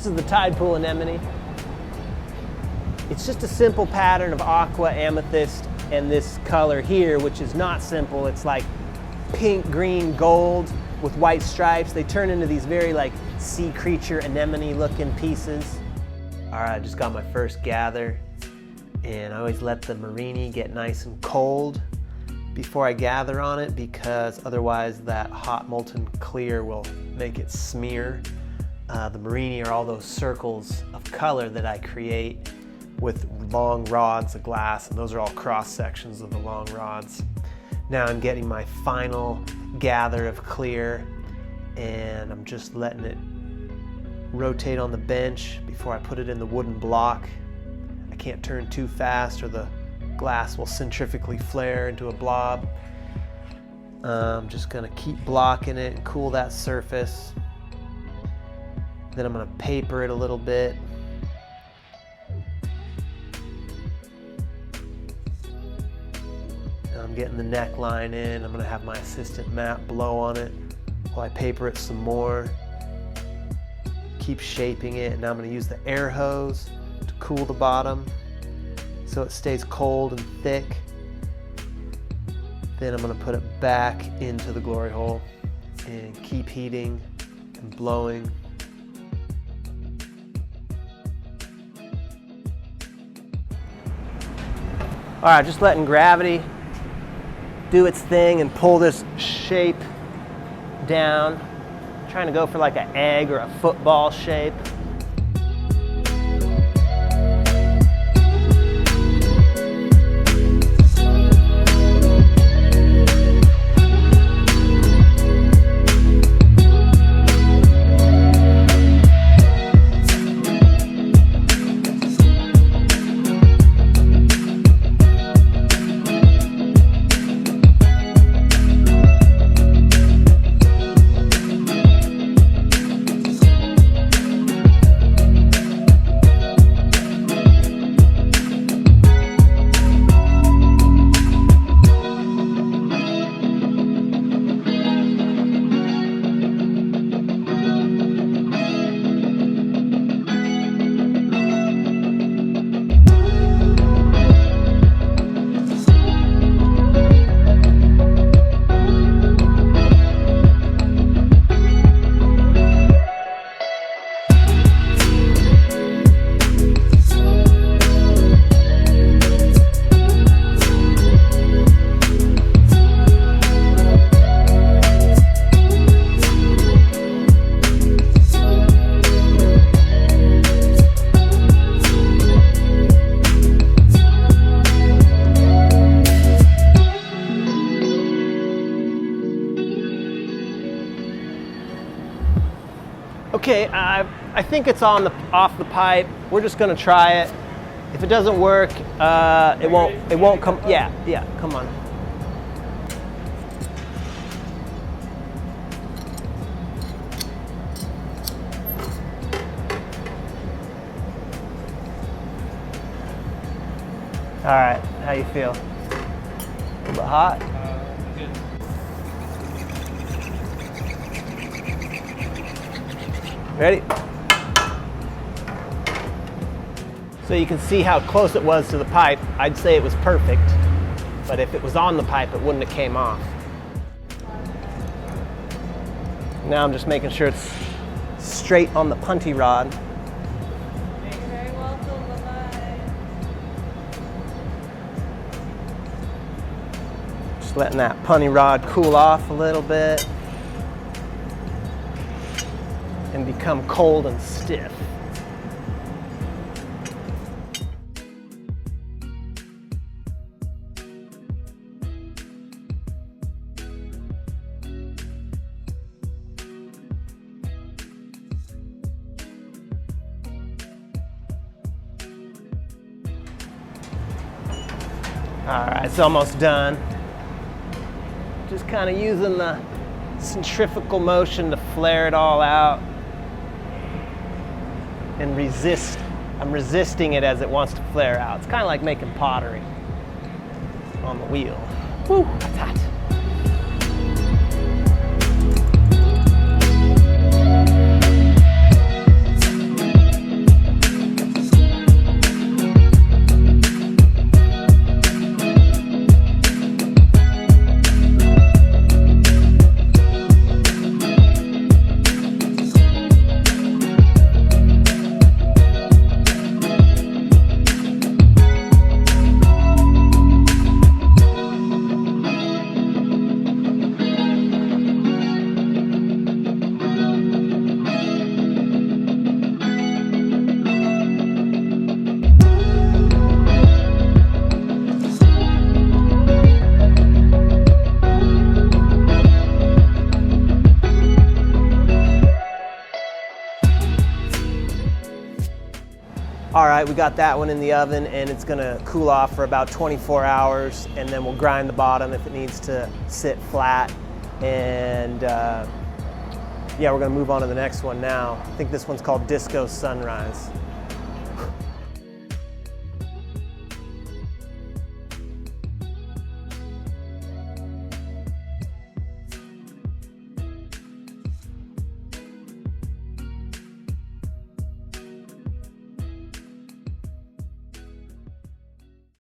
This is the tide pool anemone. It's just a simple pattern of aqua, amethyst, and this color here, which is not simple. It's like pink, green, gold with white stripes. They turn into these very like sea creature anemone looking pieces. All right, I just got my first gather, and I always let the Murrine get nice and cold before I gather on it, because otherwise that hot molten clear will make it smear. The Murrine are all those circles of color that I create with long rods of glass, and those are all cross sections of the long rods. Now I'm getting my final gather of clear, and I'm just letting it rotate on the bench before I put it in the wooden block. I can't turn too fast or the glass will centrifugally flare into a blob. I'm just gonna keep blocking it and cool that surface. Then I'm gonna paper it a little bit. Now I'm getting the neckline in. I'm gonna have my assistant Matt blow on it while I paper it some more. Keep shaping it, and now I'm gonna use the air hose to cool the bottom so it stays cold and thick. Then I'm gonna put it back into the glory hole and keep heating and blowing. All right, just letting gravity do its thing and pull this shape down. I'm trying to go for like an egg or a football shape. Okay, I think it's off the pipe. We're just gonna try it. If it doesn't work, it won't come. Yeah, come on. All right, how you feel? A little bit hot? Good. Ready? So you can see how close it was to the pipe. I'd say it was perfect, but if it was on the pipe, it wouldn't have came off. Now I'm just making sure it's straight on the punty rod. You're very welcome. Bye-bye. Just letting that punty rod cool off a little bit and become cold and stiff. All right, it's almost done. Just kind of using the centrifugal motion to flare it all out and resist. I'm resisting it as it wants to flare out. It's kind of like making pottery on the wheel. Woo, that's hot. All right, we got that one in the oven, and it's gonna cool off for about 24 hours, and then we'll grind the bottom if it needs to sit flat. And yeah, we're gonna move on to the next one now. I think this one's called Disco Sunrise.